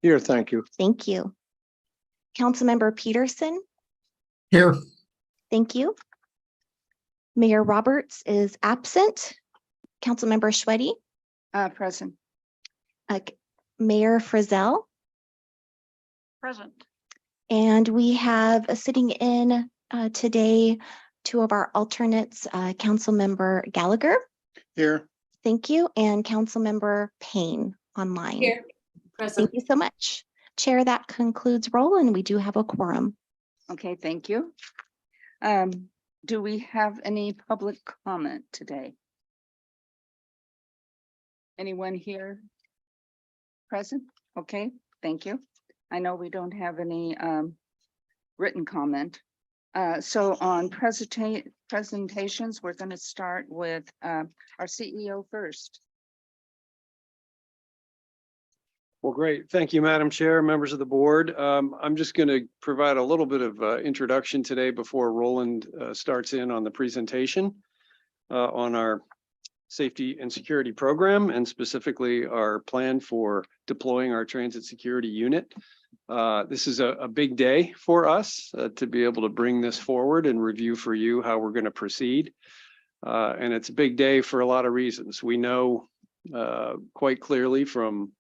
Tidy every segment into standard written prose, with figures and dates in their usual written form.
Here, thank you. Thank you. Councilmember Peterson. Here. Thank you. Mayor Roberts is absent. Councilmember Schweddy. Present. Mayor Frizzell. Present. And we have sitting in today two of our alternates, Councilmember Gallagher. Here. Thank you. And Councilmember Payne online. Here. Thank you so much. Chair, that concludes roll, and we do have a quorum. Okay, thank you. Do we have any public comment today? Anyone here present? Okay, thank you. I know we don't have any written comment. So on presentations, we're going to start with our CEO first. Well, great. Thank you, Madam Chair, members of the board. I'm just going to provide a little bit of introduction today before Roland starts in on the presentation on our safety and security program, and specifically our plan for deploying our transit security unit. This is a big day for us to be able to bring this forward and review for you how we're going to proceed. And it's a big day for a lot of reasons. We know quite clearly from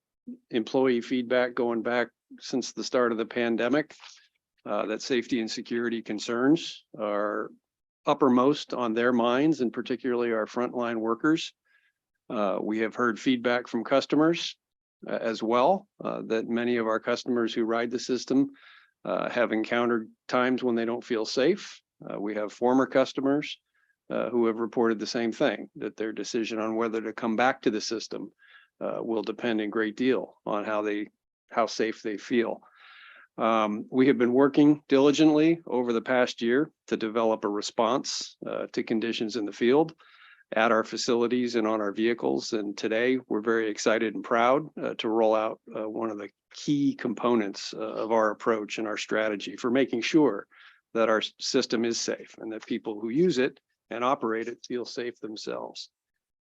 employee feedback going back since the start of the pandemic that safety and security concerns are uppermost on their minds, and particularly our frontline workers. We have heard feedback from customers as well, that many of our customers who ride the system have encountered times when they don't feel safe. We have former customers who have reported the same thing, that their decision on whether to come back to the system will depend a great deal on how safe they feel. We have been working diligently over the past year to develop a response to conditions in the field at our facilities and on our vehicles. And today we're very excited and proud to roll out one of the key components of our approach and our strategy for making sure that our system is safe and that people who use it and operate it feel safe themselves.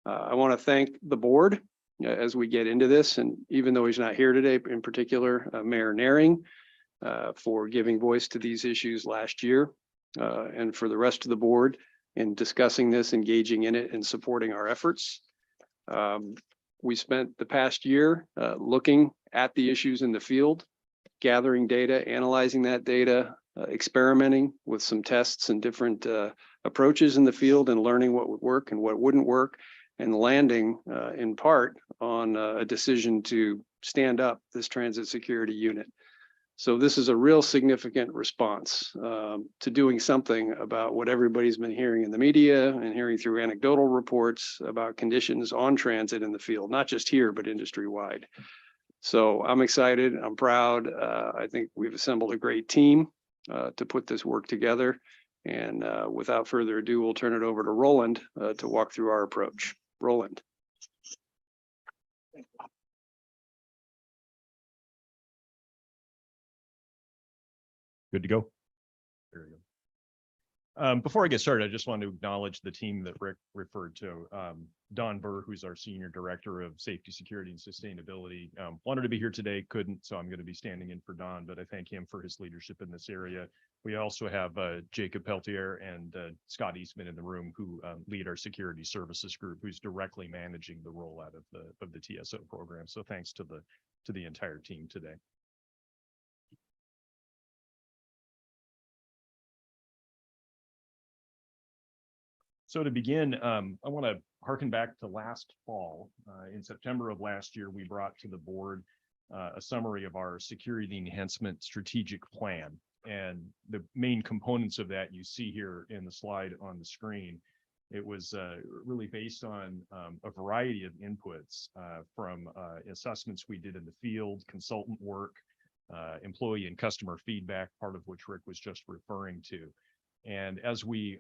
I want to thank the board as we get into this, and even though he's not here today, in particular, Mayor Naring, for giving voice to these issues last year, and for the rest of the board in discussing this, engaging in it, and supporting our efforts. We spent the past year looking at the issues in the field, gathering data, analyzing that data, experimenting with some tests and different approaches in the field, and learning what would work and what wouldn't work, and landing in part on a decision to stand up this transit security unit. So this is a real significant response to doing something about what everybody's been hearing in the media and hearing through anecdotal reports about conditions on transit in the field, not just here, but industry-wide. So I'm excited, I'm proud. I think we've assembled a great team to put this work together. And without further ado, we'll turn it over to Roland to walk through our approach. Roland. Good to go. There we go. Before I get started, I just want to acknowledge the team that Rick referred to. Don Burr, who's our Senior Director of Safety, Security, and Sustainability, wanted to be here today, couldn't, so I'm going to be standing in for Don, but I thank him for his leadership in this area. We also have Jacob Peltier and Scott Eastman in the room, who lead our security services group, who's directly managing the rollout of the TSO program. So thanks to the entire team today. So to begin, I want to harken back to last fall. In September of last year, we brought to the board a summary of our security enhancement strategic plan. And the main components of that you see here in the slide on the screen. It was really based on a variety of inputs from assessments we did in the field, consultant work, employee and customer feedback, part of which Rick was just referring to. And as we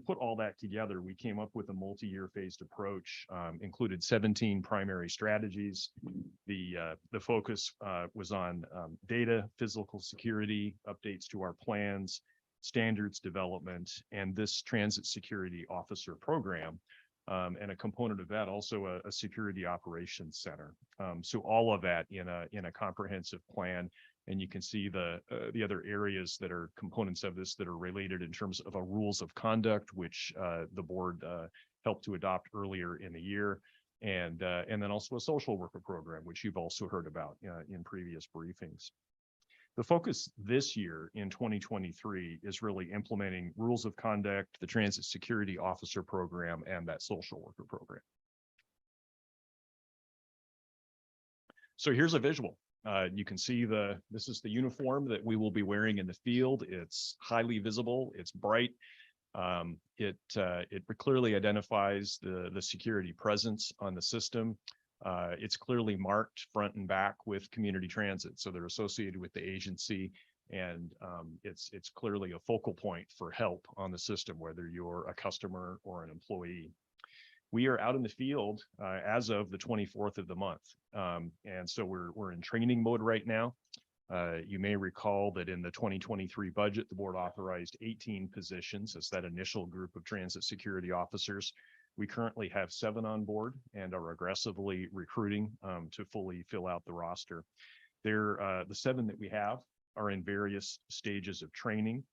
put all that together, we came up with a multi-year phased approach, included 17 primary strategies. The focus was on data, physical security, updates to our plans, standards development, and this transit security officer program, And a component of that also a security operations center. So all of that in a comprehensive plan. And you can see the other areas that are components of this that are related in terms of a rules of conduct, which the board helped to adopt earlier in the year. And then also a social worker program, which you've also heard about in previous briefings. The focus this year in 2023 is really implementing rules of conduct, the transit security officer program, and that social worker program. So here's a visual. You can see this is the uniform that we will be wearing in the field. It's highly visible. It's bright. It clearly identifies the security presence on the system. It's clearly marked front and back with community transit, so they're associated with the agency, and it's clearly a focal point for help on the system, whether you're a customer or an employee. We are out in the field as of the 24th of the month, and so we're in training mode right now. You may recall that in the 2023 budget, the board authorized 18 positions as that initial group of transit security officers. We currently have 7 on board and are aggressively recruiting to fully fill out the roster. The 7 that we have are in various stages of training,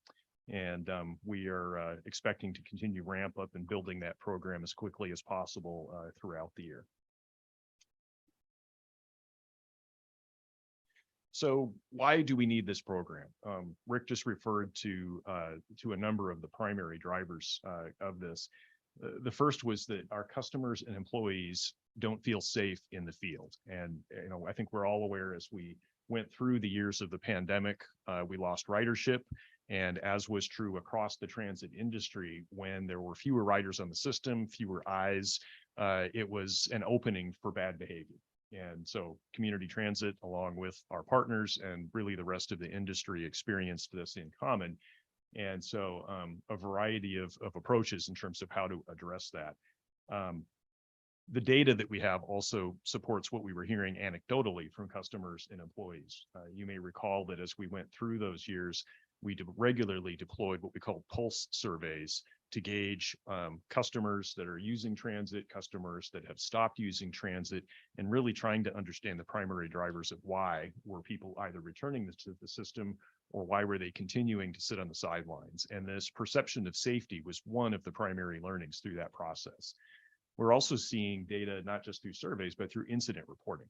and we are expecting to continue ramp up and building that program as quickly as possible throughout the year. So why do we need this program? Rick just referred to a number of the primary drivers of this. The first was that our customers and employees don't feel safe in the field. And, I think we're all aware as we went through the years of the pandemic, we lost ridership. And as was true across the transit industry, when there were fewer riders on the system, fewer eyes, it was an opening for bad behavior. And so community transit, along with our partners and really the rest of the industry, experienced this in common. And so a variety of approaches in terms of how to address that. The data that we have also supports what we were hearing anecdotally from customers and employees. You may recall that as we went through those years, we regularly deployed what we call pulse surveys to gauge customers that are using transit, customers that have stopped using transit, and really trying to understand the primary drivers of why were people either returning to the system or why were they continuing to sit on the sidelines. And this perception of safety was one of the primary learnings through that process. We're also seeing data, not just through surveys, but through incident reporting.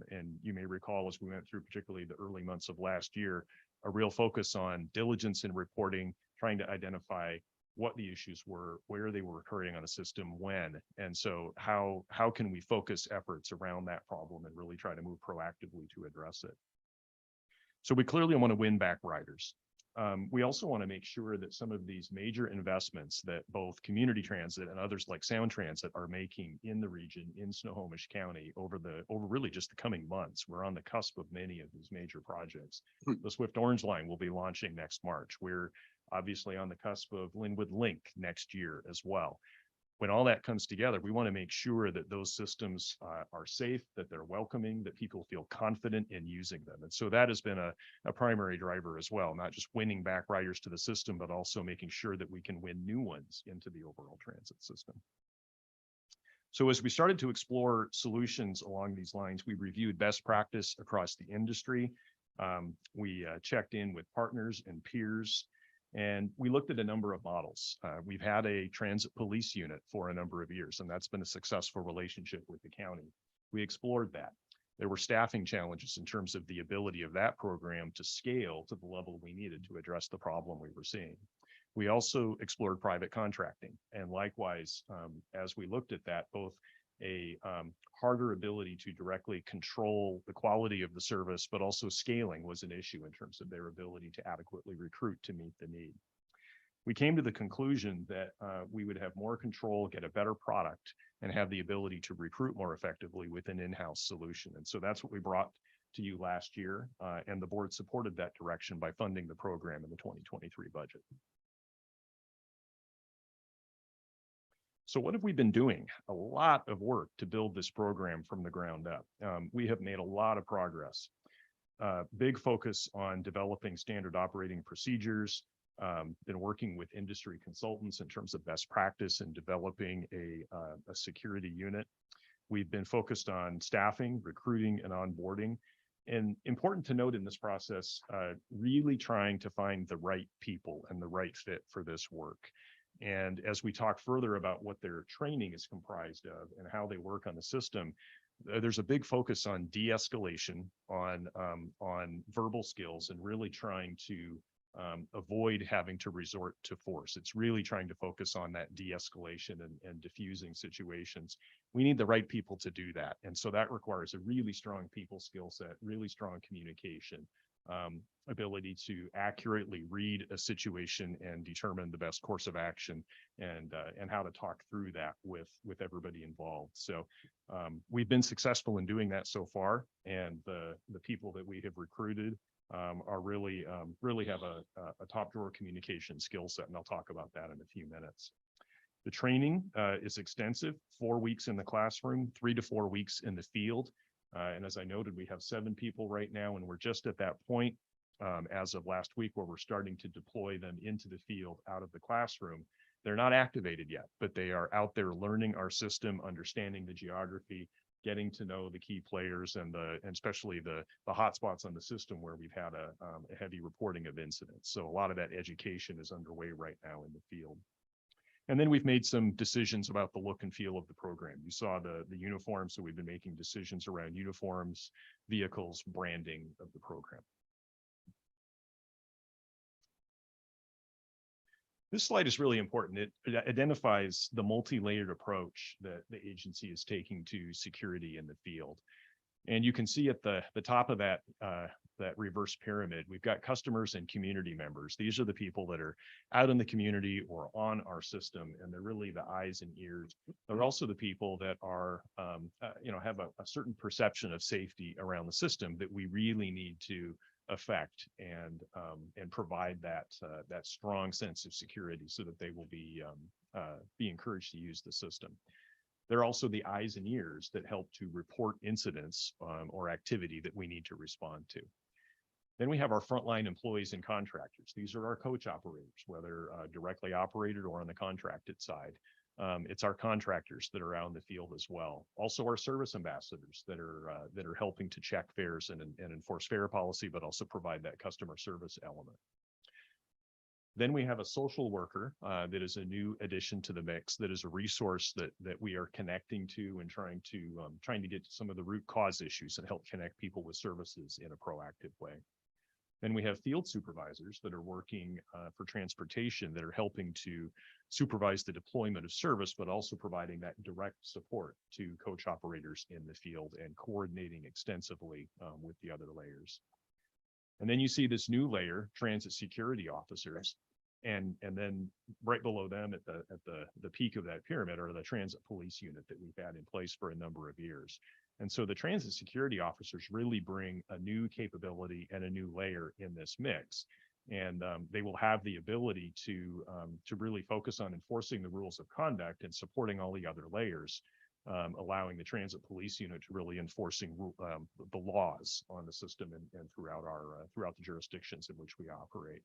And you may recall as we went through particularly the early months of last year, a real focus on diligence in reporting, trying to identify what the issues were, where they were occurring on a system, when. And so how can we focus efforts around that problem and really try to move proactively to address it? So we clearly want to win back riders. We also want to make sure that some of these major investments that both community transit and others like Sound Transit are making in the region, in Snohomish County, over really just the coming months. We're on the cusp of many of these major projects. The Swift Orange Line will be launching next March. We're obviously on the cusp of Linwood Link next year as well. When all that comes together, we want to make sure that those systems are safe, that they're welcoming, that people feel confident in using them. And so that has been a primary driver as well, not just winning back riders to the system, but also making sure that we can win new ones into the overall transit system. So as we started to explore solutions along these lines, we reviewed best practice across the industry. We checked in with partners and peers, and we looked at a number of models. We've had a transit police unit for a number of years, and that's been a successful relationship with the county. We explored that. There were staffing challenges in terms of the ability of that program to scale to the level we needed to address the problem we were seeing. We also explored private contracting, and likewise, as we looked at that, both a harder ability to directly control the quality of the service, but also scaling was an issue in terms of their ability to adequately recruit to meet the need. We came to the conclusion that we would have more control, get a better product, and have the ability to recruit more effectively with an in-house solution. And so that's what we brought to you last year, and the board supported that direction by funding the program in the 2023 budget. So what have we been doing? A lot of work to build this program from the ground up. We have made a lot of progress. Big focus on developing standard operating procedures, been working with industry consultants in terms of best practice and developing a security unit. We've been focused on staffing, recruiting, and onboarding. And important to note in this process, really trying to find the right people and the right fit for this work. And as we talk further about what their training is comprised of and how they work on the system, there's a big focus on de-escalation, on verbal skills, and really trying to avoid having to resort to force. It's really trying to focus on that de-escalation and diffusing situations. We need the right people to do that. And so that requires a really strong people skill set, really strong communication, ability to accurately read a situation and determine the best course of action, and how to talk through that with everybody involved. So we've been successful in doing that so far, and the people that we have recruited are really have a top drawer communication skill set, and I'll talk about that in a few minutes. The training is extensive: 4 weeks in the classroom, 3 to 4 weeks in the field. And as I noted, we have 7 people right now, and we're just at that point as of last week where we're starting to deploy them into the field out of the classroom. They're not activated yet, but they are out there learning our system, understanding the geography, getting to know the key players and especially the hotspots on the system where we've had a heavy reporting of incidents. So a lot of that education is underway right now in the field. And then we've made some decisions about the look and feel of the program. You saw the uniforms, so we've been making decisions around uniforms, vehicles, branding of the program. This slide is really important. It identifies the multi-layered approach that the agency is taking to security in the field. And you can see at the top of that reverse pyramid, we've got customers and community members. These are the people that are out in the community or on our system, and they're really the eyes and ears. They're also the people that are, have a certain perception of safety around the system that we really need to affect and provide that strong sense of security so that they will be encouraged to use the system. They're also the eyes and ears that help to report incidents or activity that we need to respond to. Then we have our frontline employees and contractors. These are our coach operators, whether directly operated or on the contracted side. It's our contractors that are out in the field as well. Also our service ambassadors that are helping to check fares and enforce fare policy, but also provide that customer service element. Then we have a social worker that is a new addition to the mix, that is a resource that we are connecting to and trying to get to some of the root cause issues and help connect people with services in a proactive way. Then we have field supervisors that are working for transportation, that are helping to supervise the deployment of service, but also providing that direct support to coach operators in the field and coordinating extensively with the other layers. And then you see this new layer, transit security officers, and then right below them at the peak of that pyramid are the transit police unit that we've had in place for a number of years. And so the transit security officers really bring a new capability and a new layer in this mix. And they will have the ability to really focus on enforcing the rules of conduct and supporting all the other layers, allowing the transit police unit to really enforcing the laws on the system and throughout the jurisdictions in which we operate.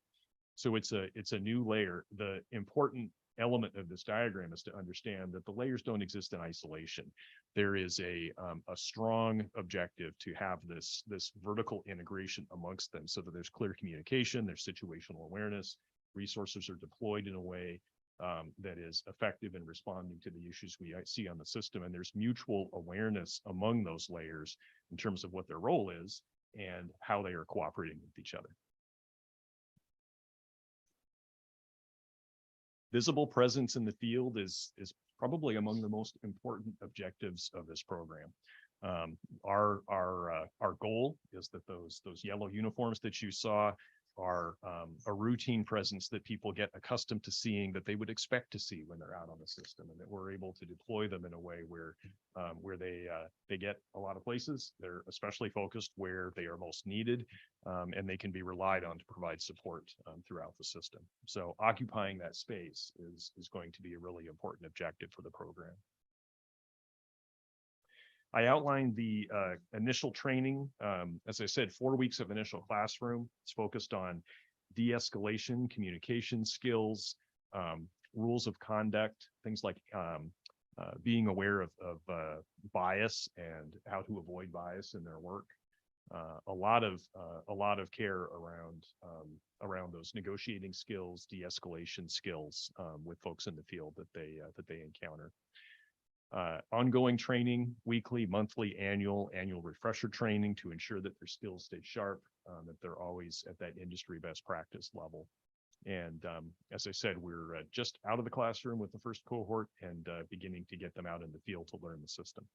So it's a new layer. The important element of this diagram is to understand that the layers don't exist in isolation. There is a strong objective to have this vertical integration amongst them so that there's clear communication, there's situational awareness, resources are deployed in a way that is effective in responding to the issues we see on the system. And there's mutual awareness among those layers in terms of what their role is and how they are cooperating with each other. Visible presence in the field is probably among the most important objectives of this program. Our goal is that those yellow uniforms that you saw are a routine presence that people get accustomed to seeing, that they would expect to see when they're out on the system, and that we're able to deploy them in a way where they get a lot of places. They're especially focused where they are most needed, and they can be relied on to provide support throughout the system. So occupying that space is going to be a really important objective for the program. I outlined the initial training. As I said, 4 weeks of initial classroom. It's focused on de-escalation, communication skills, rules of conduct, things like being aware of bias and how to avoid bias in their work. A lot of care around those negotiating skills, de-escalation skills with folks in the field that they encounter. Ongoing training, weekly, monthly, annual refresher training to ensure that their skills stay sharp, that they're always at that industry best practice level. And as I said, we're just out of the classroom with the first cohort and beginning to get them out in the field to learn the system.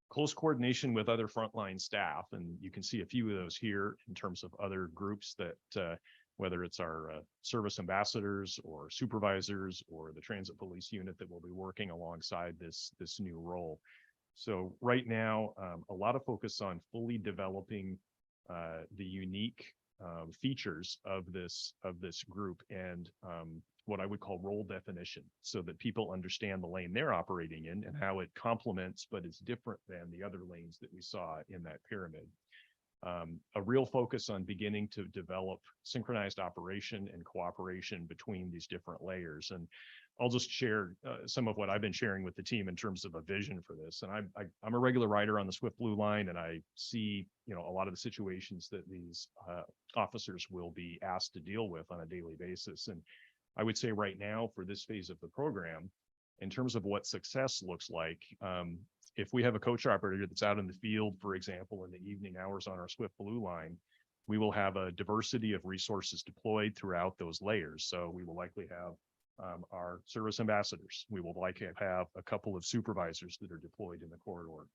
Close coordination with other frontline staff, and you can see a few of those here in terms of other groups that whether it's our service ambassadors or supervisors or the transit police unit that will be working alongside this new role. So right now, a lot of focus on fully developing the unique features of this group and what I would call role definition, so that people understand the lane they're operating in and how it complements, but is different than the other lanes that we saw in that pyramid. A real focus on beginning to develop synchronized operation and cooperation between these different layers. And I'll just share some of what I've been sharing with the team in terms of a vision for this. And I'm a regular rider on the Swift Blue Line, and I see, a lot of the situations that these officers will be asked to deal with on a daily basis. And I would say right now for this phase of the program, in terms of what success looks like, if we have a coach operator that's out in the field, for example, in the evening hours on our Swift Blue Line, we will have a diversity of resources deployed throughout those layers. So we will likely have our service ambassadors. We will likely have a couple of supervisors that are deployed in the corridor.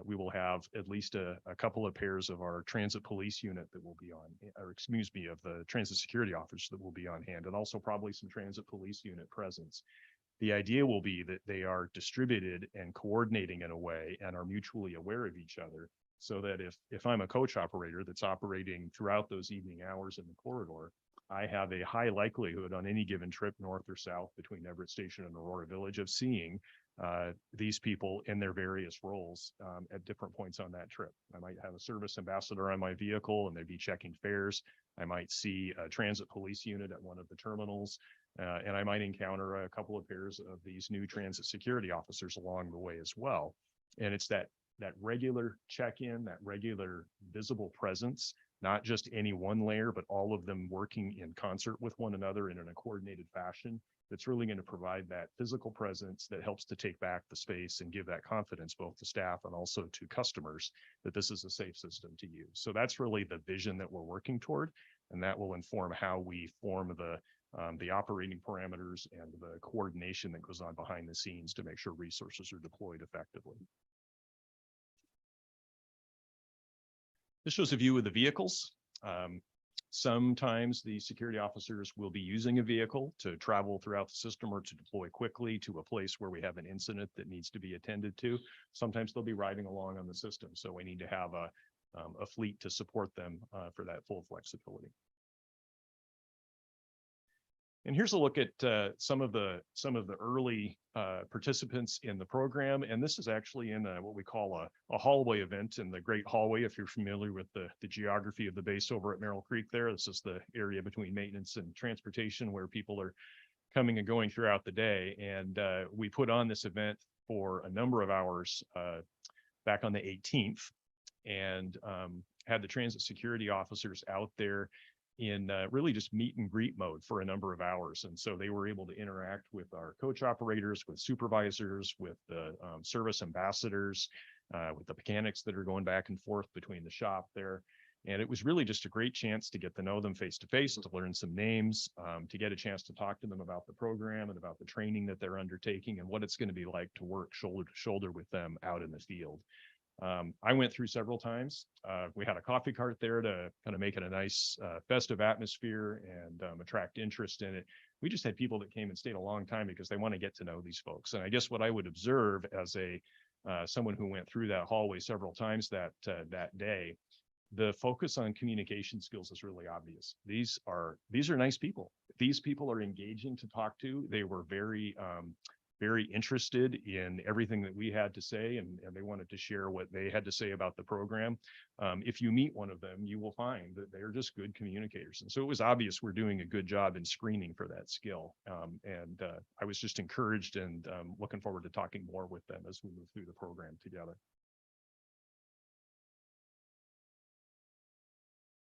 We will have at least a couple of pairs of our transit police unit that will be on, or excuse me, of the transit security officers that will be on hand, and also probably some transit police unit presence. The idea will be that they are distributed and coordinating in a way and are mutually aware of each other, so that if I'm a coach operator that's operating throughout those evening hours in the corridor, I have a high likelihood on any given trip north or south between Everett Station and Aurora Village of seeing these people in their various roles at different points on that trip. I might have a service ambassador on my vehicle and they'd be checking fares. I might see a transit police unit at one of the terminals, and I might encounter a couple of pairs of these new transit security officers along the way as well. And it's that regular check-in, that regular visible presence, not just any one layer, but all of them working in concert with one another in a coordinated fashion, that's really going to provide that physical presence that helps to take back the space and give that confidence both to staff and also to customers that this is a safe system to use. So that's really the vision that we're working toward, and that will inform how we form the operating parameters and the coordination that goes on behind the scenes to make sure resources are deployed effectively. This shows a view of the vehicles. Sometimes the security officers will be using a vehicle to travel throughout the system or to deploy quickly to a place where we have an incident that needs to be attended to. Sometimes they'll be riding along on the system, so we need to have a fleet to support them for that full flexibility. And here's a look at some of the early participants in the program. And this is actually in what we call a hallway event in the Great Hallway. If you're familiar with the geography of the base over at Merrill Creek there, this is the area between maintenance and transportation where people are coming and going throughout the day. And we put on this event for a number of hours back on the 18th and had the transit security officers out there in really just meet and greet mode for a number of hours. And so they were able to interact with our coach operators, with supervisors, with the service ambassadors, with the mechanics that are going back and forth between the shop there. And it was really just a great chance to get to know them face to face, to learn some names, to get a chance to talk to them about the program and about the training that they're undertaking and what it's going to be like to work shoulder to shoulder with them out in the field. I went through several times. We had a coffee cart there to kind of make it a nice festive atmosphere and attract interest in it. We just had people that came and stayed a long time because they want to get to know these folks. And I guess what I would observe as someone who went through that hallway several times that day, the focus on communication skills is really obvious. These are nice people. These people are engaging to talk to. They were very very interested in everything that we had to say, and they wanted to share what they had to say about the program. If you meet one of them, you will find that they're just good communicators. And so it was obvious we're doing a good job in screening for that skill. I was just encouraged and looking forward to talking more with them as we move through the program together.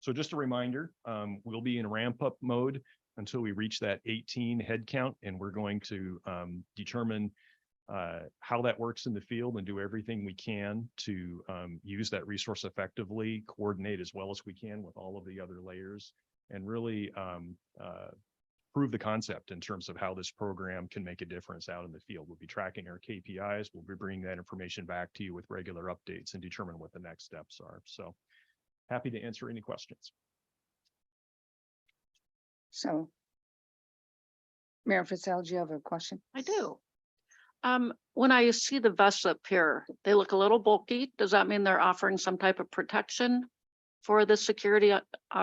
So just a reminder, we'll be in ramp up mode until we reach that 18 head count, and we're going to determine how that works in the field and do everything we can to use that resource effectively, coordinate as well as we can with all of the other layers, and really prove the concept in terms of how this program can make a difference out in the field. We'll be tracking our KPIs. We'll be bringing that information back to you with regular updates and determine what the next steps are. So happy to answer any questions. So, Mayor Fitzgerald, do you have a question? I do. When I see the vests up here, they look a little bulky. Does that mean they're offering some type of protection for the security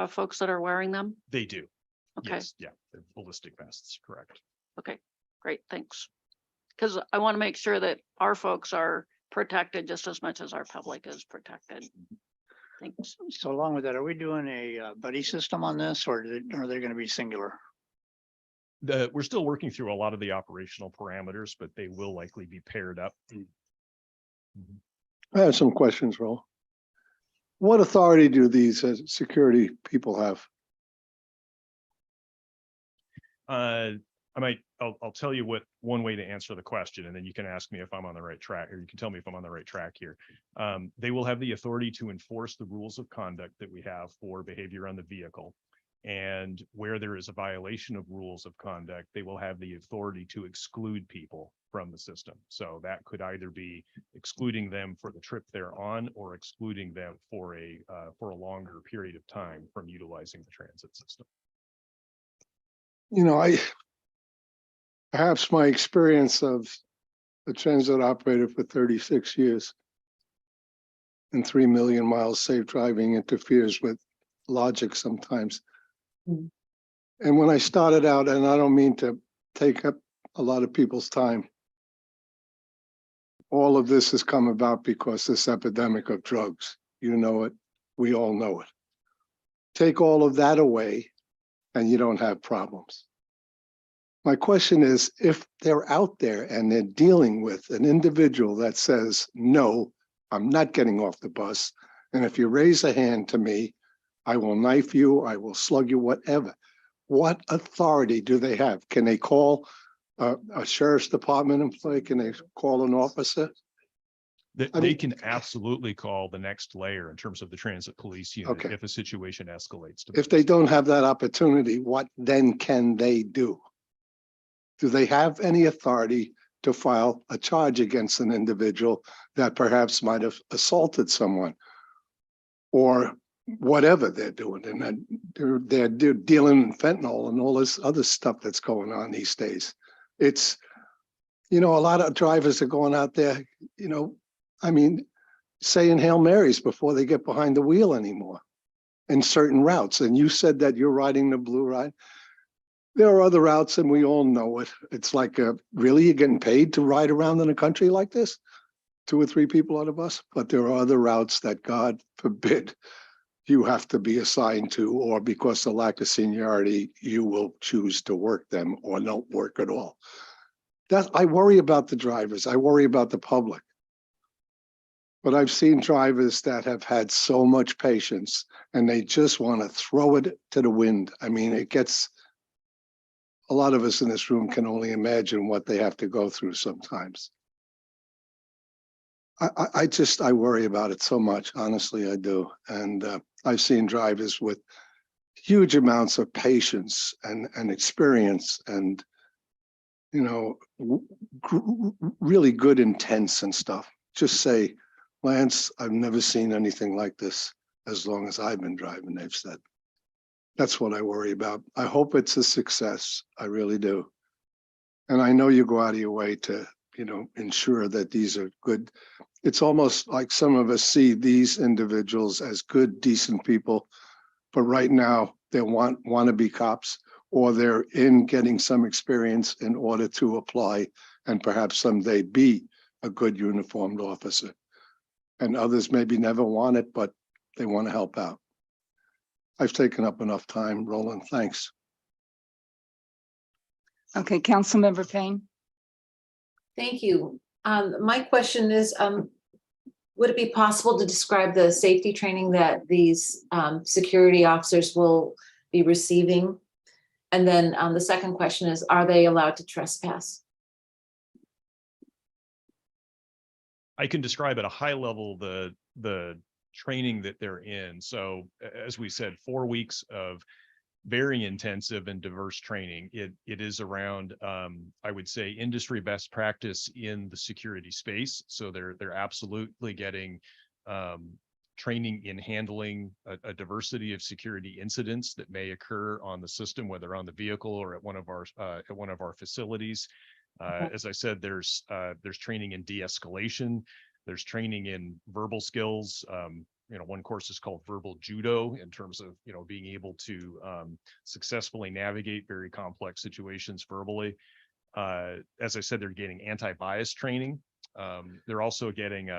folks that are wearing them? They do. Okay, Yes, yeah, they're ballistic vests, correct. okay, great, thanks. Because I want to make sure that our folks are protected just as much as our public is protected. Thanks. So along with that, are we doing a buddy system on this, or are they going to be singular? We're still working through a lot of the operational parameters, but they will likely be paired up. I have some questions, Ro. What authority do these security people have? I'll tell you what one way to answer the question, and then you can ask me if I'm on the right track, or you can tell me if I'm on the right track here. They will have the authority to enforce the rules of conduct that we have for behavior on the vehicle. And where there is a violation of rules of conduct, they will have the authority to exclude people from the system. So that could either be excluding them for the trip they're on, or excluding them for a longer period of time from utilizing the transit system. You know, perhaps my experience of a transit operator for 36 years and 3 million miles safe driving interferes with logic sometimes. And when I started out, and I don't mean to take up a lot of people's time, all of this has come about because this epidemic of drugs, you know it, we all know it. Take all of that away and you don't have problems. My question is, if they're out there and they're dealing with an individual that says, no, I'm not getting off the bus, and if you raise a hand to me, I will knife you, I will slug you, whatever. What authority do they have? Can they call a sheriff's department employee? Can they call an officer? They can absolutely call the next layer in terms of the transit police unit Okay. if a situation escalates. If they don't have that opportunity, what then can they do? Do they have any authority to file a charge against an individual that perhaps might have assaulted someone or whatever they're doing? And then they're dealing in fentanyl and all this other stuff that's going on these days. It's, you know, a lot of drivers are going out there, you know, I mean, saying Hail Marys before they get behind the wheel anymore in certain routes. And you said that you're riding the blue ride. There are other routes, and we all know it. It's like, really, you're getting paid to ride around in a country like this? 2 or 3 people on a bus? But there are other routes that, God forbid, you have to be assigned to, or because of lack of seniority, you will choose to work them or don't work at all. I worry about the drivers. I worry about the public. But I've seen drivers that have had so much patience and they just want to throw it to the wind. I mean, it gets, a lot of us in this room can only imagine what they have to go through sometimes. I worry about it so much, honestly, I do. And I've seen drivers with huge amounts of patience and experience and, you know, really good intents and stuff. Just say, Lance, I've never seen anything like this as long as I've been driving, they've said. That's what I worry about. I hope it's a success. I really do. And I know you go out of your way to, you know, ensure that these are good. It's almost like some of us see these individuals as good, decent people, but right now they want to be cops, or they're in getting some experience in order to apply and perhaps someday be a good uniformed officer. And others maybe never want it, but they want to help out. I've taken up enough time, Roland. Thanks. Okay, Councilmember Payne. Thank you. My question is, would it be possible to describe the safety training that these security officers will be receiving? And then the second question is, are they allowed to trespass? I can describe at a high level the training that they're in. So as we said, 4 weeks of very intensive and diverse training. It is around, I would say, industry best practice in the security space. So they're absolutely getting training in handling a diversity of security incidents that may occur on the system, whether on the vehicle or at one of our facilities. As I said, there's training in de-escalation. There's training in verbal skills. One course is called verbal judo, in terms of, being able to successfully navigate very complex situations verbally. As I said, they're getting anti-bias training. They're also getting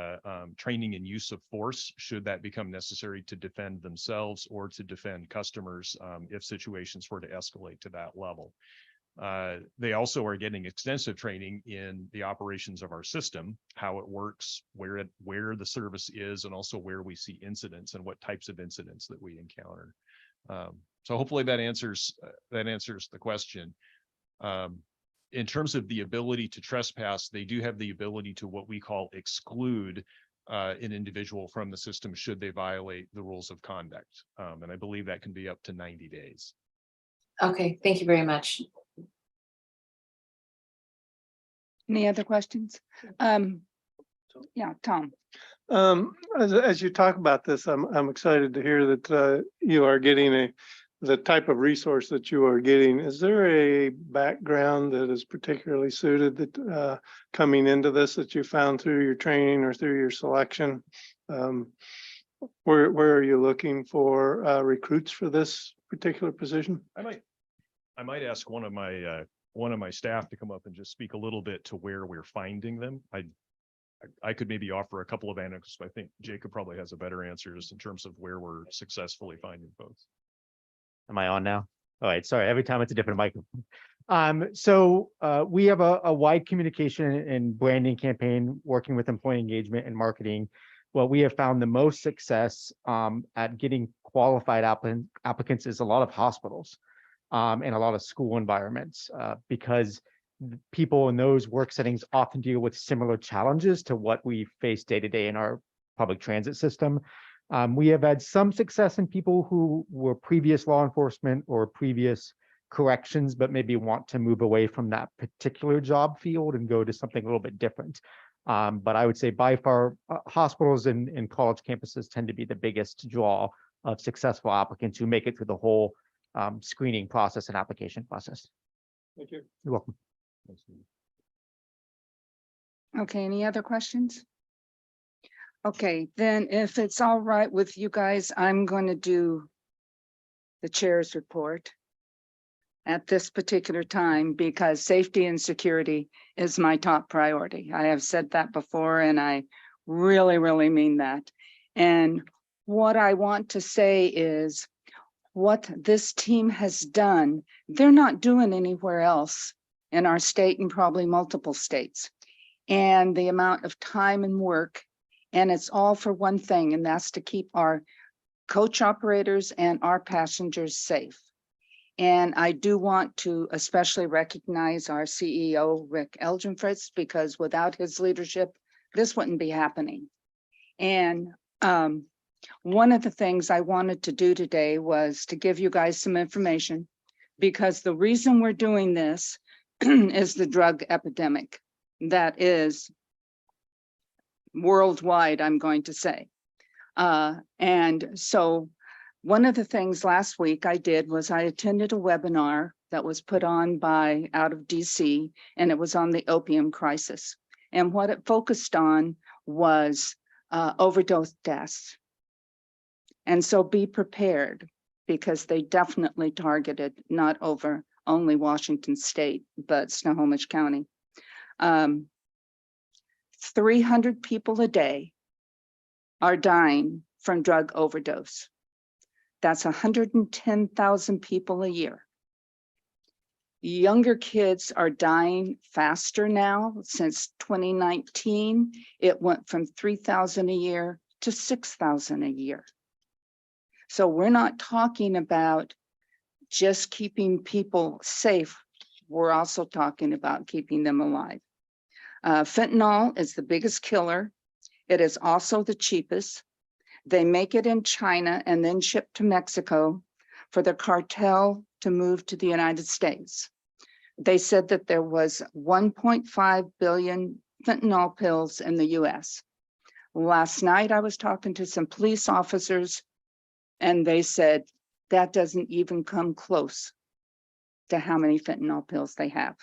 training in use of force, should that become necessary to defend themselves or to defend customers if situations were to escalate to that level. They also are getting extensive training in the operations of our system, how it works, where the service is, and also where we see incidents and what types of incidents that we encounter. So hopefully that answers the question. In terms of the ability to trespass, they do have the ability to what we call exclude an individual from the system should they violate the rules of conduct. And I believe that can be up to 90 days. Okay, thank you very much. Any other questions? Yeah, Tom. As you talk about this, I'm excited to hear that you are getting the type of resource that you are getting. Is there a background that is particularly suited that coming into this that you found through your training or through your selection? Where are you looking for recruits for this particular position? I might ask one of my staff to come up and just speak a little bit to where we're finding them. I could maybe offer a couple of anecdotes, but I think Jacob probably has a better answer just in terms of where we're successfully finding folks. Am I on now? All right, sorry, every time it's a different microphone. So we have a wide communication and branding campaign working with employee engagement and marketing. What we have found the most success at getting qualified applicants is a lot of hospitals and a lot of school environments because people in those work settings often deal with similar challenges to what we face day to day in our public transit system. We have had some success in people who were previous law enforcement or previous corrections, but maybe want to move away from that particular job field and go to something a little bit different. But I would say by far, hospitals and college campuses tend to be the biggest draw of successful applicants who make it through the whole screening process and application process. Thank you. You're welcome. Okay, any other questions? Okay, then if it's all right with you guys, I'm going to do the chair's report at this particular time because safety and security is my top priority. I have said that before and I really, really mean that. And what I want to say is what this team has done, they're not doing anywhere else in our state and probably multiple states. And the amount of time and work, and it's all for one thing, and that's to keep our coach operators and our passengers safe. And I do want to especially recognize our CEO, Rick Elgenfritz, because without his leadership, this wouldn't be happening. And one of the things I wanted to do today was to give you guys some information, because the reason we're doing this is the drug epidemic that is worldwide, I'm going to say. And so one of the things last week I did was I attended a webinar that was put on by out of DC, and it was on the opium crisis. And what it focused on was overdose deaths. And so be prepared, because they definitely targeted not only Washington State, but Snohomish County. 300 people a day are dying from drug overdose. That's 110,000 people a year. Younger kids are dying faster now. Since 2019, it went from 3,000 a year to 6,000 a year. So we're not talking about just keeping people safe. We're also talking about keeping them alive. Fentanyl is the biggest killer. It is also the cheapest. They make it in China and then ship to Mexico for the cartel to move to the United States. They said that there was 1.5 billion fentanyl pills in the US. Last night, I was talking to some police officers and they said that doesn't even come close to how many fentanyl pills they have.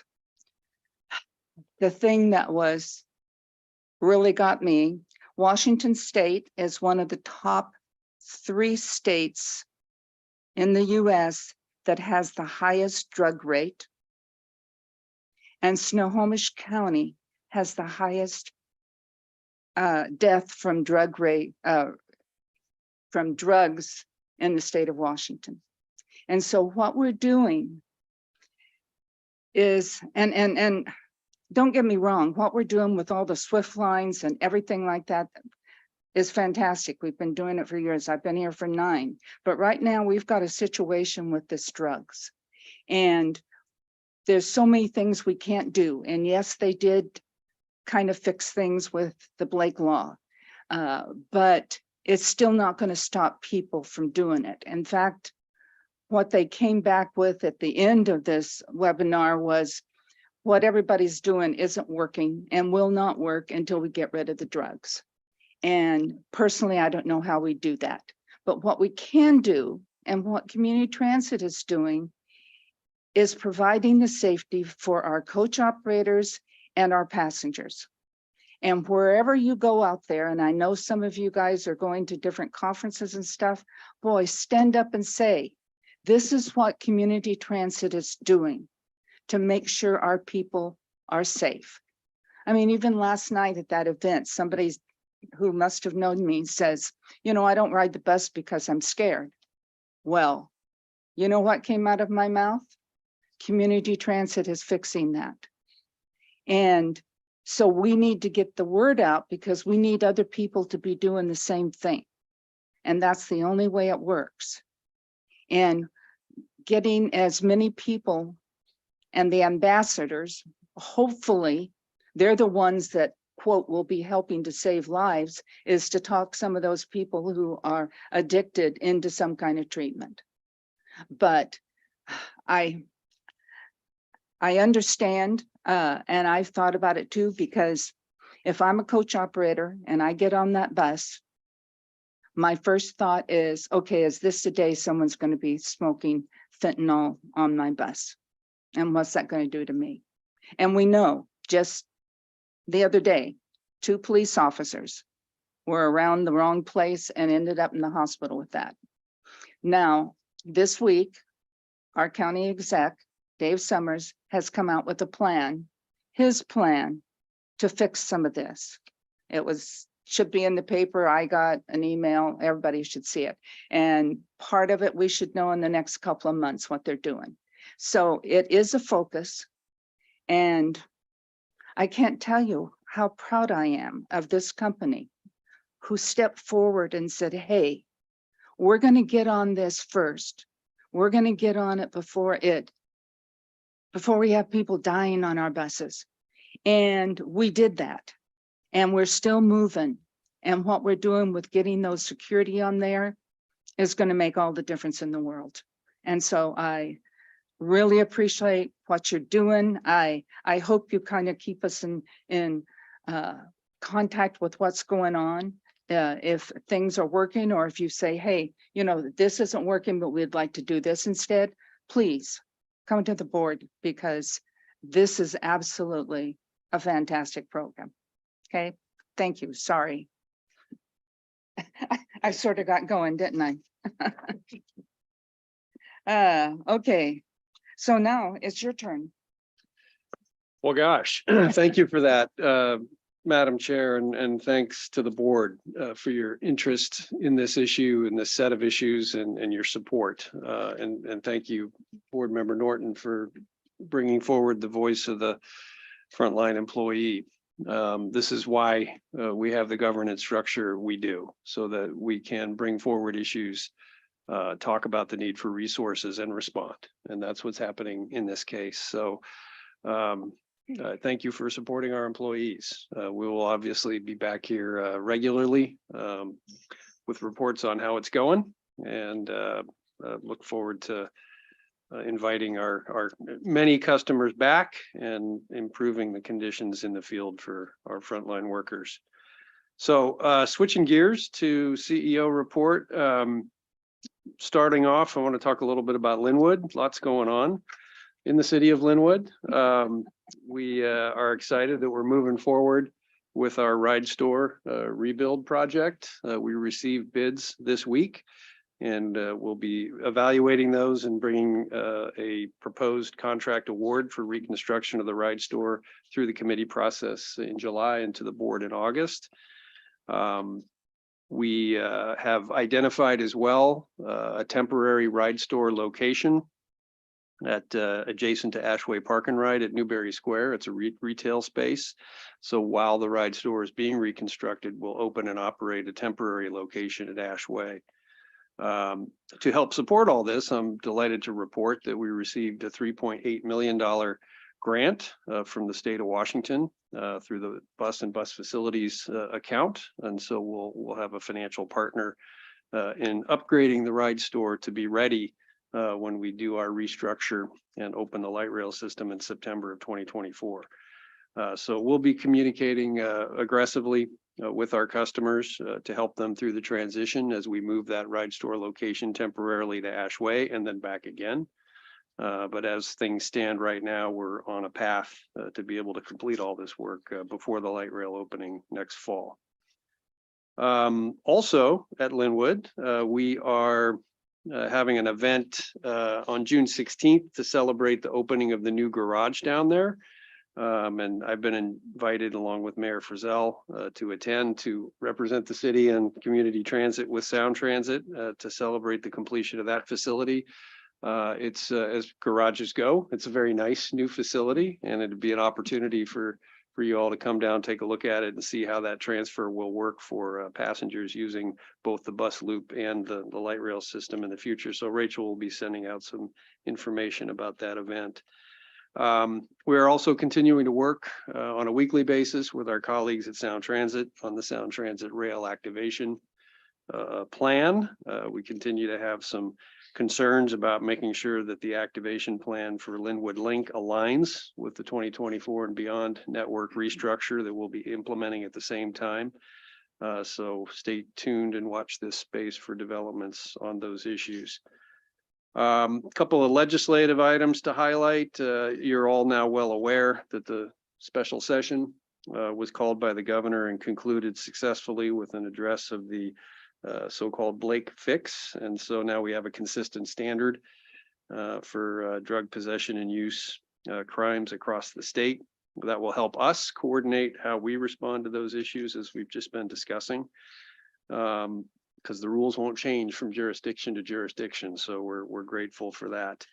The thing that was really got me, Washington State is one of the top 3 states in the US that has the highest drug rate. And Snohomish County has the highest death from from drugs in the state of Washington. And so what we're doing is, and don't get me wrong, what we're doing with all the SWIFT lines and everything like that is fantastic. We've been doing it for years. I've been here for 9, but right now we've got a situation with this drugs. And there's so many things we can't do. And yes, they did kind of fix things with the Blake law, but it's still not going to stop people from doing it. In fact, what they came back with at the end of this webinar was what everybody's doing isn't working and will not work until we get rid of the drugs. And personally, I don't know how we do that. But what we can do and what community transit is doing is providing the safety for our coach operators and our passengers. And wherever you go out there, and I know some of you guys are going to different conferences and stuff, boy, stand up and say, this is what community transit is doing to make sure our people are safe. I mean, even last night at that event, somebody who must have known me says, you know, I don't ride the bus because I'm scared. Well, you know what came out of my mouth? Community transit is fixing that. And so we need to get the word out because we need other people to be doing the same thing. And that's the only way it works. And getting as many people and the ambassadors, hopefully they're the ones that, quote, will be helping to save lives, is to talk some of those people who are addicted into some kind of treatment. But I understand, and I've thought about it too, because if I'm a coach operator and I get on that bus, my first thought is, okay, is this the day someone's going to be smoking fentanyl on my bus? And what's that going to do to me? And we know just the other day, 2 police officers were around the wrong place and ended up in the hospital with that. Now, this week, our county exec, Dave Summers, has come out with a plan, his plan to fix some of this. It should be in the paper. I got an email, everybody should see it. And part of it, we should know in the next couple of months what they're doing. So it is a focus. And I can't tell you how proud I am of this company who stepped forward and said, hey, we're going to get on this first. We're going to get on it before we have people dying on our buses. And we did that. And we're still moving. And what we're doing with getting those security on there is going to make all the difference in the world. And so I really appreciate what you're doing. I hope you kind of keep us in contact with what's going on. If things are working, or if you say, hey, you know, this isn't working, but we'd like to do this instead, please come to the board, because this is absolutely a fantastic program. Okay, thank you. Sorry. I sort of got going, didn't I? Okay, so now it's your turn. Well, gosh, thank you for that, Madam Chair, and thanks to the board for your interest in this issue and this set of issues and your support. And thank you, Board Member Norton, for bringing forward the voice of the frontline employee. This is why we have the governance structure we do, so that we can bring forward issues, talk about the need for resources and respond. And that's what's happening in this case. So thank you for supporting our employees. We will obviously be back here regularly with reports on how it's going, and look forward to inviting our many customers back and improving the conditions in the field for our frontline workers. So switching gears to CEO report. Starting off, I want to talk a little bit about Linwood. Lots going on in the city of Linwood. We are excited that we're moving forward with our Ride Store rebuild project. We received bids this week, and we'll be evaluating those and bringing a proposed contract award for reconstruction of the Ride Store through the committee process in July and to the board in August. We have identified as well a temporary Ride Store location at adjacent to Ashway Park and Ride at Newberry Square. It's a retail space. So while the Ride Store is being reconstructed, we'll open and operate a temporary location at Ashway. To help support all this, I'm delighted to report that we received a $3.8 million grant from the state of Washington through the bus and bus facilities account. And so we'll have a financial partner in upgrading the Ride Store to be ready when we do our restructure and open the light rail system in September of 2024. So we'll be communicating aggressively with our customers to help them through the transition as we move that Ride Store location temporarily to Ashway and then back again. But as things stand right now, we're on a path to be able to complete all this work before the light rail opening next fall. Also at Linwood, we are having an event on June 16th to celebrate the opening of the new garage down there. And I've been invited along with Mayor Frizzell to attend to represent the city and community transit with Sound Transit to celebrate the completion of that facility. It's as garages go, it's a very nice new facility, and it'd be an opportunity for you all to come down, take a look at it and see how that transfer will work for passengers using both the bus loop and the light rail system in the future. So Rachel will be sending out some information about that event. We are also continuing to work on a weekly basis with our colleagues at Sound Transit on the Sound Transit rail activation plan. We continue to have some concerns about making sure that the activation plan for Linwood Link aligns with the 2024 and beyond network restructure that we'll be implementing at the same time. So stay tuned and watch this space for developments on those issues. A couple of legislative items to highlight. You're all now well aware that the special session was called by the governor and concluded successfully with an address of the so-called Blake fix. And so now we have a consistent standard for drug possession and use crimes across the state. That will help us coordinate how we respond to those issues as we've just been discussing. Because the rules won't change from jurisdiction to jurisdiction. So we're grateful for that.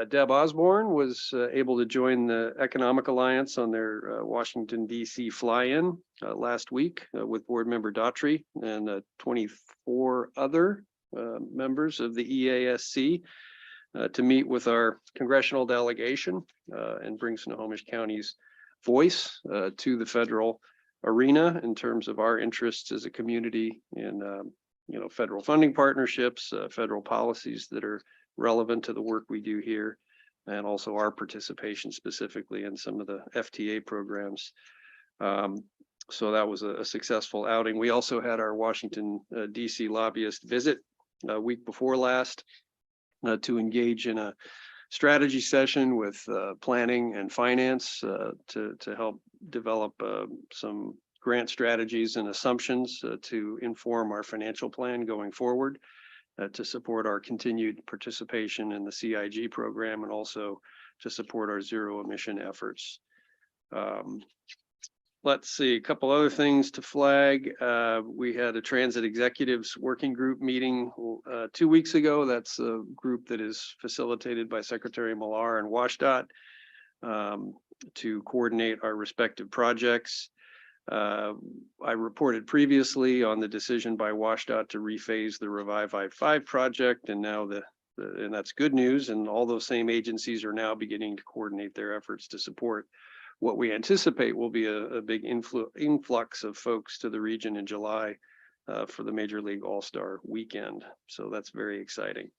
Deb Osborne was able to join the Economic Alliance on their Washington, D.C. fly-in last week with board member Daughtry and 24 other members of the EASC to meet with our congressional delegation and bring Snohomish County's voice to the federal arena in terms of our interests as a community in federal funding partnerships, federal policies that are relevant to the work we do here, and also our participation specifically in some of the FTA programs. So that was a successful outing. We also had our Washington, D.C. lobbyist visit a week before last to engage in a strategy session with planning and finance to help develop some grant strategies and assumptions to inform our financial plan going forward to support our continued participation in the CIG program and also to support our zero emission efforts. Let's see, a couple other things to flag. We had a transit executives working group meeting 2 weeks ago. That's a group that is facilitated by Secretary Millar and WashDOT to coordinate our respective projects. I reported previously on the decision by WashDOT to rephase the Revive I-5 project, and now and that's good news. And all those same agencies are now beginning to coordinate their efforts to support what we anticipate will be a big influx of folks to the region in July for the Major League All-Star Weekend. So that's very exciting.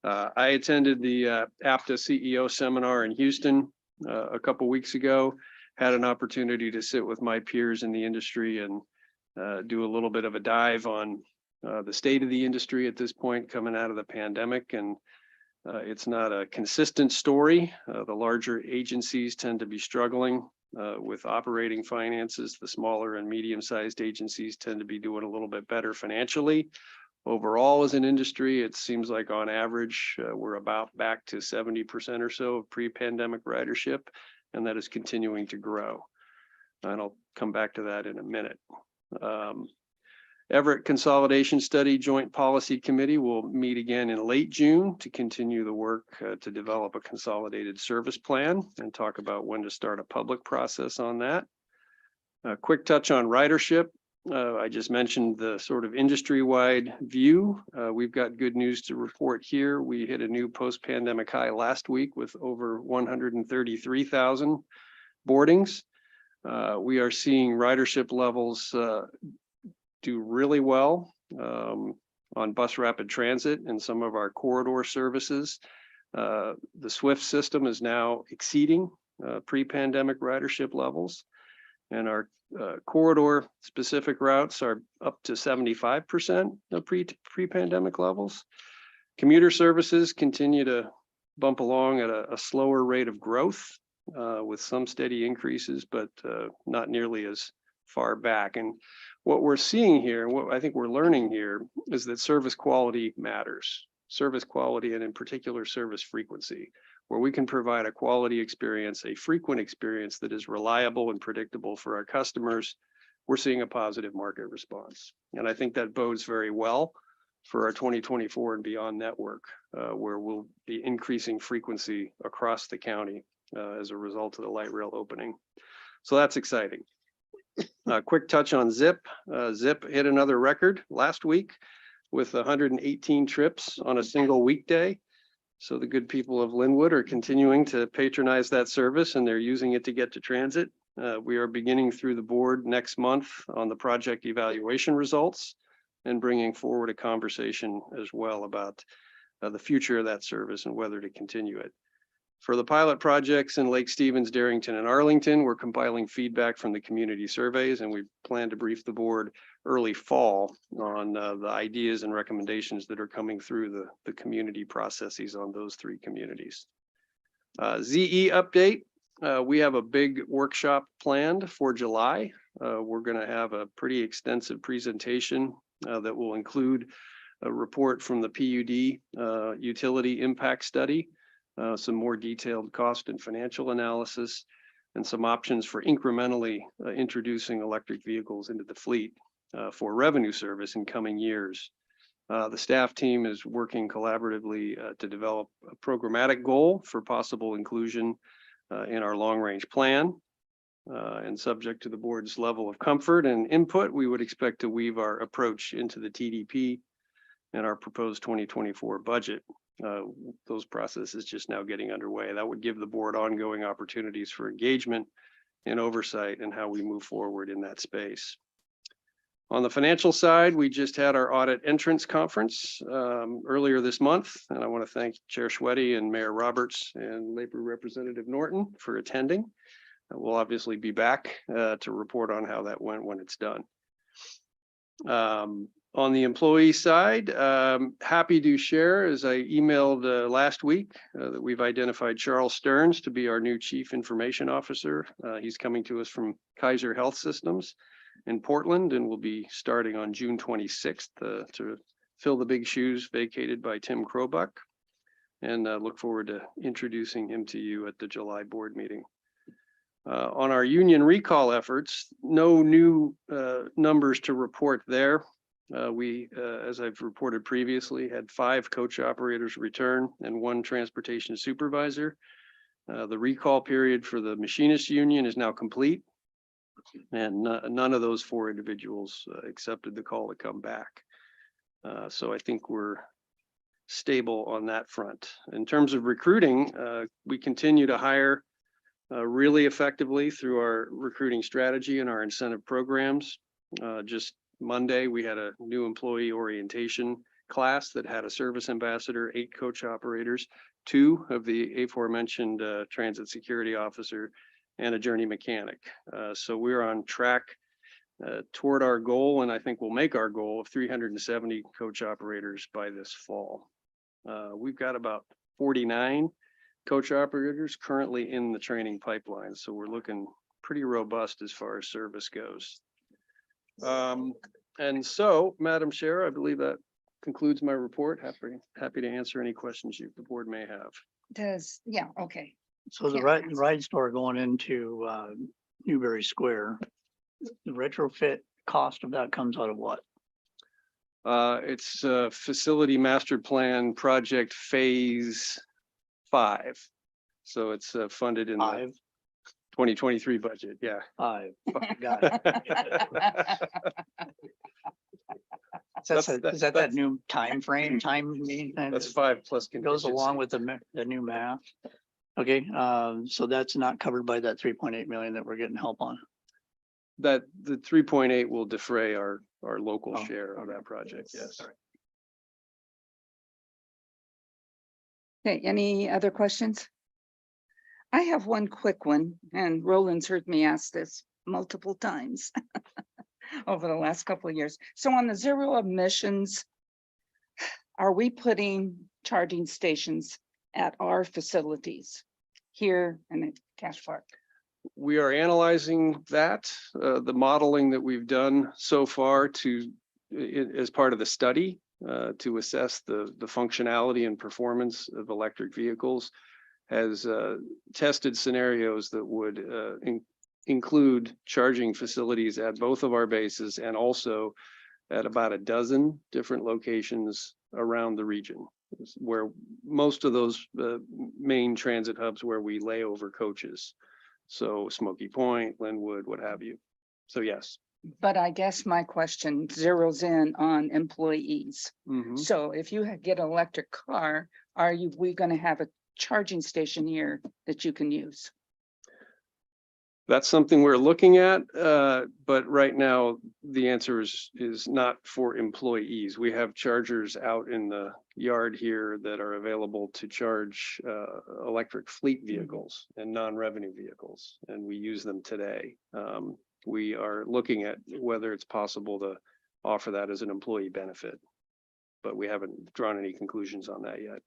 I attended the APTA CEO seminar in Houston a couple weeks ago, had an opportunity to sit with my peers in the industry and do a little bit of a dive on the state of the industry at this point coming out of the pandemic. And it's not a consistent story. The larger agencies tend to be struggling with operating finances. The smaller and medium-sized agencies tend to be doing a little bit better financially. Overall, as an industry, it seems like on average, we're about back to 70% or so of pre-pandemic ridership, and that is continuing to grow. And I'll come back to that in a minute. Everett Consolidation Study Joint Policy Committee will meet again in late June to continue the work to develop a consolidated service plan and talk about when to start a public process on that. A quick touch on ridership. I just mentioned the sort of industry-wide view. We've got good news to report here. We hit a new post-pandemic high last week with over 133,000 boardings. We are seeing ridership levels do really well on bus rapid transit and some of our corridor services. The SWIFT system is now exceeding pre-pandemic ridership levels, and our corridor specific routes are up to 75% of pre-pandemic levels. Commuter services continue to bump along at a slower rate of growth with some steady increases, but not nearly as far back. And what we're seeing here, what I think we're learning here, is that service quality matters. Service quality, and in particular service frequency, where we can provide a quality experience, a frequent experience that is reliable and predictable for our customers. We're seeing a positive market response. And I think that bodes very well for our 2024 and beyond network, where we'll be increasing frequency across the county as a result of the light rail opening. So that's exciting. Quick touch on Zip. Zip hit another record last week with 118 trips on a single weekday. So the good people of Linwood are continuing to patronize that service, and they're using it to get to transit. We are beginning through the board next month on the project evaluation results and bringing forward a conversation as well about the future of that service and whether to continue it. For the pilot projects in Lake Stevens, Darrington, and Arlington, we're compiling feedback from the community surveys, and we plan to brief the board early fall on the ideas and recommendations that are coming through the community processes on those three communities. ZE update. We have a big workshop planned for July. We're going to have a pretty extensive presentation that will include a report from the PUD utility impact study, some more detailed cost and financial analysis, and some options for incrementally introducing electric vehicles into the fleet for revenue service in coming years. The staff team is working collaboratively to develop a programmatic goal for possible inclusion in our long-range plan. And subject to the board's level of comfort and input, we would expect to weave our approach into the TDP and our proposed 2024 budget. Those processes just now getting underway. That would give the board ongoing opportunities for engagement and oversight in how we move forward in that space. On the financial side, we just had our audit entrance conference earlier this month, and I want to thank Chair Schweddy and Mayor Roberts and Labor Representative Norton for attending. We'll obviously be back to report on how that went when it's done. On the employee side, happy to share, as I emailed last week, that we've identified Charles Stearns to be our new Chief Information Officer. He's coming to us from Kaiser Health Systems in Portland and will be starting on June 26th to fill the big shoes vacated by Tim Krobuck. and look forward to introducing him to you at the July board meeting. On our union recall efforts, no new numbers to report there. We, as I've reported previously, had 5 coach operators return and 1 transportation supervisor. The recall period for the machinist union is now complete, and none of those 4 individuals accepted the call to come back. So I think we're stable on that front. In terms of recruiting, we continue to hire really effectively through our recruiting strategy and our incentive programs. Just Monday, we had a new employee orientation class that had a service ambassador, 8 coach operators, 2 of the aforementioned transit security officer, and a journey mechanic. So we're on track toward our goal, and I think we'll make our goal of 370 coach operators by this fall. We've got about 49 coach operators currently in the training pipeline, so we're looking pretty robust as far as service goes. And so, Madam Chair, I believe that concludes my report. Happy to answer any questions the board may have. Yeah, okay. So the ride store going into Newberry Square, the retrofit cost of that comes out of what? It's facility master plan project phase 5. So it's funded in the 5? 2023 budget. Yeah. 5. Got it. Is that new time frame? That's 5 plus Goes along contingency. with the new math. Okay, so that's not covered by that 3.8 million that we're getting help on. That the 3.8 will defray our local Oh, share of okay. that project. Yes. Okay, any other questions? I have one quick one, and Roland's heard me ask this multiple times over the last couple of years. So on the zero emissions, are we putting charging stations at our facilities here and at Cache Park? We are analyzing that, the modeling that we've done so far as part of the study to assess the functionality and performance of electric vehicles has tested scenarios that would include charging facilities at both of our bases and also at about a dozen different locations around the region, where most of those main transit hubs where we lay over coaches. So Smoky Point, Linwood, what have you. So yes. But I guess my question zeroes in on employees. Mhm. So if you get an electric car, we going to have a charging station here that you can use? That's something we're looking at, but right now the answer is not for employees. We have chargers out in the yard here that are available to charge electric fleet vehicles and non-revenue vehicles, and we use them today. We are looking at whether it's possible to offer that as an employee benefit, but we haven't drawn any conclusions on that yet.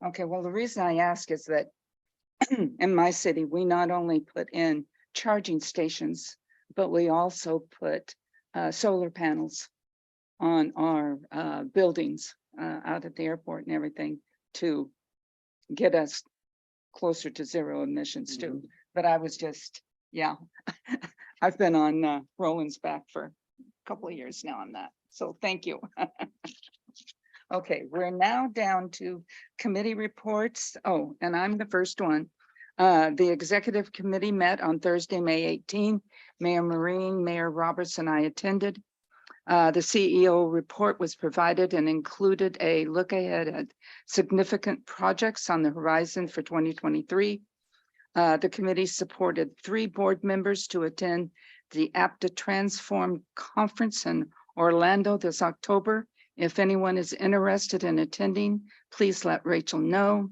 Okay, well, the reason I ask is that in my city, we not only put in charging stations, but we also put solar panels on our buildings out at the airport and everything to get us closer to zero emissions too. But I was just, yeah, I've been on Roland's back for a couple of years now on that. So thank you. Okay, we're now down to committee reports. Oh, and I'm the first one. The executive committee met on Thursday, May 18. Mayor Marine, Mayor Roberts, and I attended. The CEO report was provided and included a look ahead at significant projects on the horizon for 2023. The committee supported 3 board members to attend the APTA Transform Conference in Orlando this October. If anyone is interested in attending, please let Rachel know.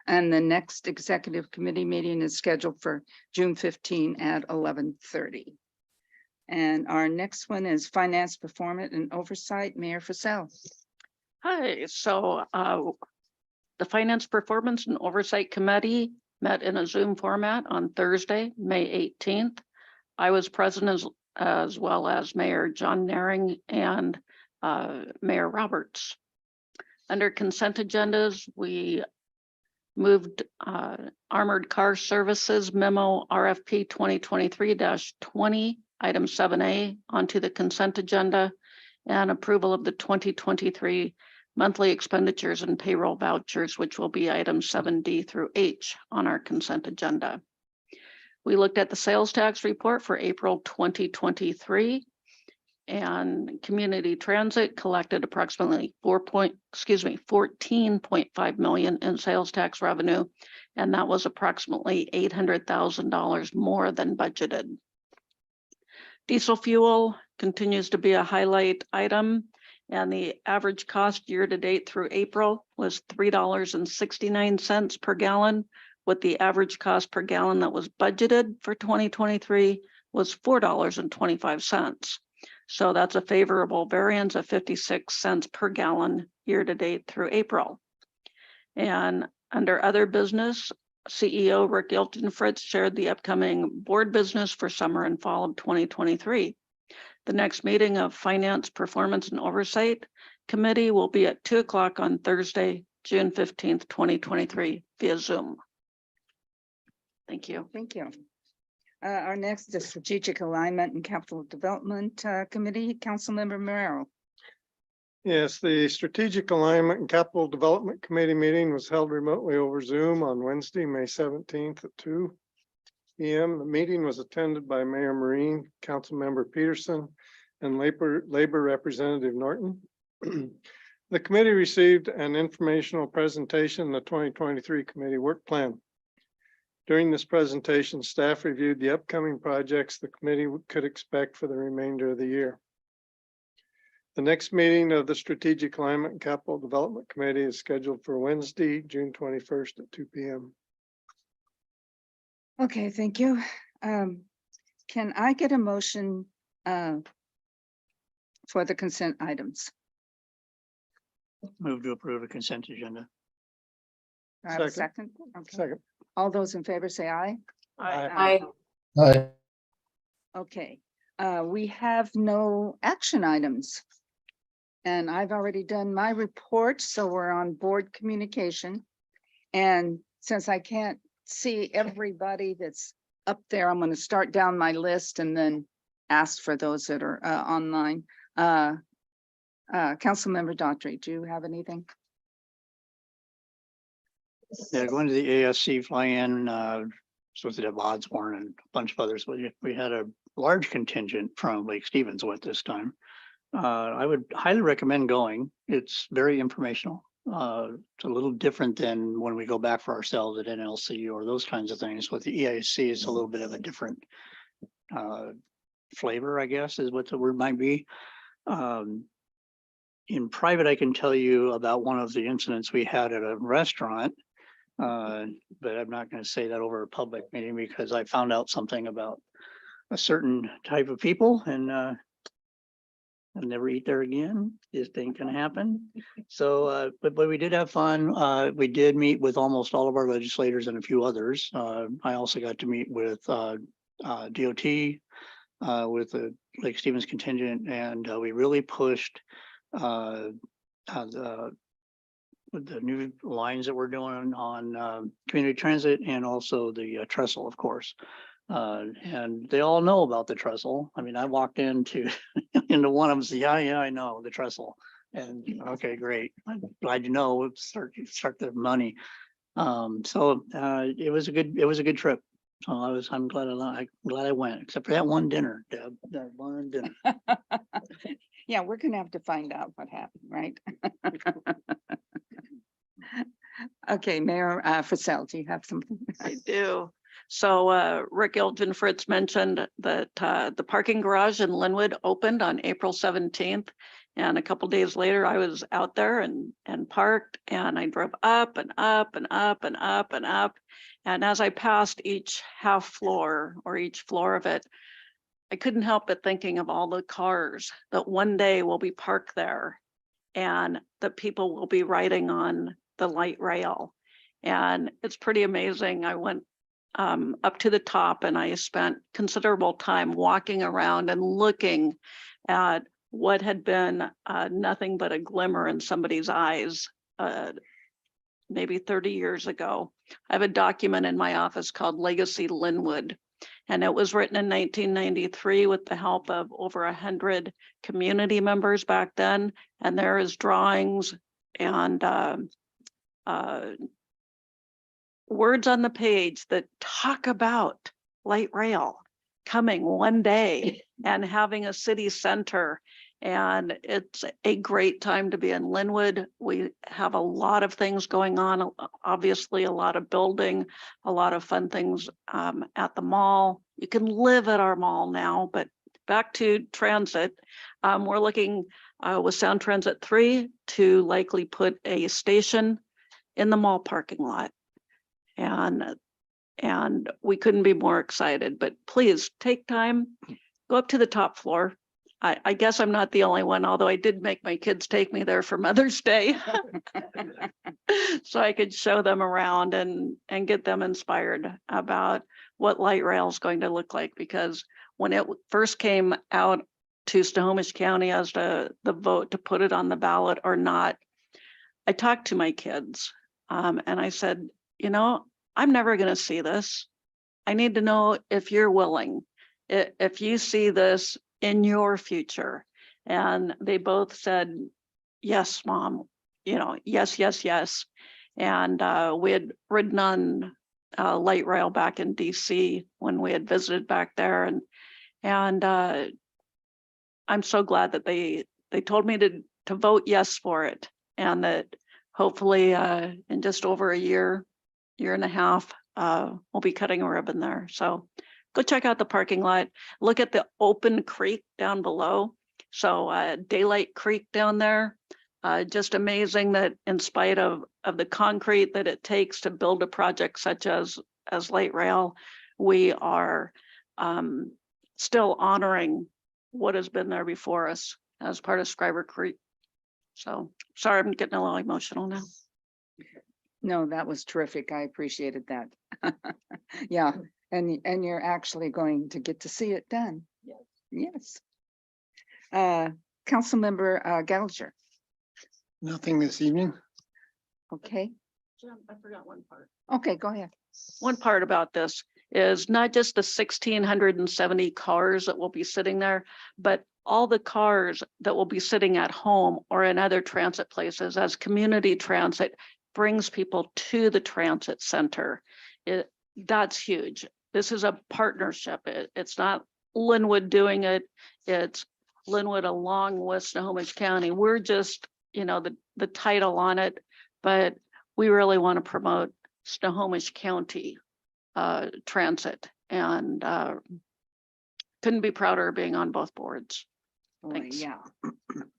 And the next executive committee meeting is scheduled for June 15 at 11:30. And our next one is finance, performance, and oversight. Mayor Fussell. Hi, so the Finance Performance and Oversight Committee met in a Zoom format on Thursday, May 18th. I was present as well as Mayor John Naring and Mayor Roberts. Under consent agendas, we moved armored car services memo RFP 2023-20, item 7A onto the consent agenda, and approval of the 2023 monthly expenditures and payroll vouchers, which will be items 7D through H on our consent agenda. We looked at the sales tax report for April 2023, and community transit collected approximately 14.5 million in sales tax revenue, and that was approximately $800,000 more than budgeted. Diesel fuel continues to be a highlight item, and the average cost year to date through April was $3.69 per gallon, with the average cost per gallon that was budgeted for 2023 was $4.25. So that's a favorable variance of 56 cents per gallon year to date through April. And under other business, CEO Rick Fritz shared the upcoming board business for summer and fall of 2023. The next meeting of Finance, Performance, and Oversight Committee will be at 2 o'clock on Thursday, June 15th, 2023 via Zoom. Thank you. Thank you. Our next is Strategic Alignment and Capital Development Committee, Councilmember Marrero. Yes, the Strategic Alignment and Capital Development Committee meeting was held remotely over Zoom on Wednesday, May 17th at 2 p.m. The meeting was attended by Mayor Marine, Councilmember Peterson, and Labor Representative Norton. The committee received an informational presentation, the 2023 committee work plan. During this presentation, staff reviewed the upcoming projects the committee could expect for the remainder of the year. The next meeting of the Strategic Alignment and Capital Development Committee is scheduled for Wednesday, June 21st at 2 p.m. Okay, thank you. Can I get a motion for the consent items? Move to approve a consent agenda. Do I have a second? Okay. Second. All those in favor say aye. Aye. Okay, we have no action items. And I've already done my report, so we're on board communication. And since I can't see everybody that's up there, I'm going to start down my list and then ask for those that are online. Councilmember Daughtry, do you have anything? Yeah, going to the ASC fly-in, supposed to have Osborne and a bunch of others. We had a large contingent from Lake Stevens went this time. I would highly recommend going. It's very informational. It's a little different than when we go back for ourselves at NLC or those kinds of things. With the EIC, it's a little bit of a different flavor, I guess, is what the word might be. In private, I can tell you about one of the incidents we had at a restaurant, but I'm not going to say that over a public meeting because I found out something about a certain type of people, and I'll never eat there again. Just ain't gonna happen. So, but we did have fun. We did meet with almost all of our legislators and a few others. I also got to meet with DOT, with the Lake Stevens contingent, and we really pushed with the new lines that we're doing on community transit and also the trestle, of course. And they all know about the trestle. I mean, I walked into one of them, said, yeah, I know the trestle. And okay, great. I'm glad you know. Start the money. So it was a good trip. So I'm glad I went, except for that one dinner, Deb. That one dinner. Yeah, we're gonna have to find out what happened, right? Okay, Mayor Frissell, do you have something? I do. So Rick Fritz mentioned that the parking garage in Linwood opened on April 17th. And a couple days later, I was out there and parked, and I drove up and up and up and up and up. And as I passed each half floor or each floor of it, I couldn't help but thinking of all the cars that one day will be parked there and that people will be riding on the light rail. And it's pretty amazing. I went up to the top and I spent considerable time walking around and looking at what had been nothing but a glimmer in somebody's eyes maybe 30 years ago. I have a document in my office called Legacy Linwood. And it was written in 1993 with the help of over 100 community members back then. And there is drawings and words on the page that talk about light rail coming one day and having a city center. And it's a great time to be in Linwood. We have a lot of things going on, obviously a lot of building, a lot of fun things at the mall. You can live at our mall now, but back to transit. We're looking with Sound Transit 3 to likely put a station in the mall parking lot. And we couldn't be more excited, but please take time, go up to the top floor. I guess I'm not the only one, although I did make my kids take me there for Mother's Day. So I could show them around and get them inspired about what light rail is going to look like. Because when it first came out to Snohomish County as to the vote to put it on the ballot or not, I talked to my kids and I said, you know, I'm never going to see this. I need to know if you're willing, if you see this in your future. And they both said, yes, Mom, you know, yes, yes, yes. And we had ridden on light rail back in DC when we had visited back there. And I'm so glad that they told me to vote yes for it. And that hopefully in just over a year and a half, we'll be cutting a ribbon there. So go check out the parking lot. Look at the open creek down below. So Daylight Creek down there. Just amazing that in spite of the concrete that it takes to build a project such as light rail, we are still honoring what has been there before us as part of Scriber Creek. So sorry, I'm getting a little emotional now. No, that was terrific. I appreciated that. Yeah, and you're actually going to get to see it done. Yes. Councilmember Gallagher. Nothing this evening? Okay, Jim, I forgot one part. okay, go ahead. One part about this is not just the 1,670 cars that will be sitting there, but all the cars that will be sitting at home or in other transit places as community transit brings people to the transit center. That's huge. This is a partnership. It's not Linwood doing it. It's Linwood along with Snohomish County. We're just, you know, the title on it, but we really want to promote Snohomish County transit, and couldn't be prouder of being on both boards. Boy, Thanks. yeah,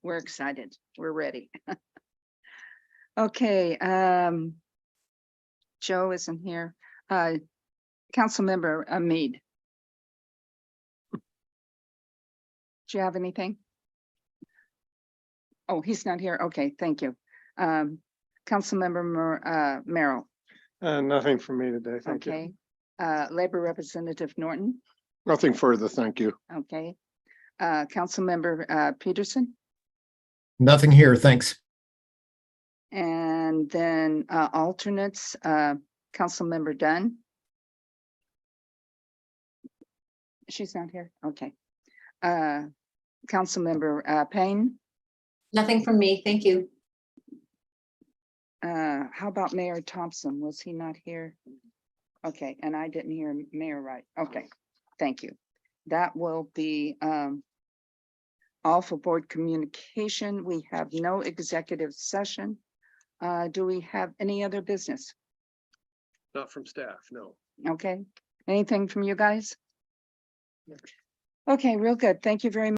we're excited. We're ready. Okay, Joe isn't here. Councilmember Mead. Do you have anything? Oh, he's not here. Okay, thank you. Councilmember Merrill. Nothing for me today, thank you. Okay. Labor Representative Norton. Nothing further, thank you. Okay. Councilmember Peterson. Nothing here, thanks. And then alternates, Councilmember Dunn. She's not here. Okay. Councilmember Payne. Nothing from me, thank you. How about Mayor Thompson? Was he not here? Okay, and I didn't hear Mayor Wright. Okay, thank you. That will be all for board communication. We have no executive session. Do we have any other business? Not from staff, no. Okay, anything from you guys? Okay, real good. Thank you very much.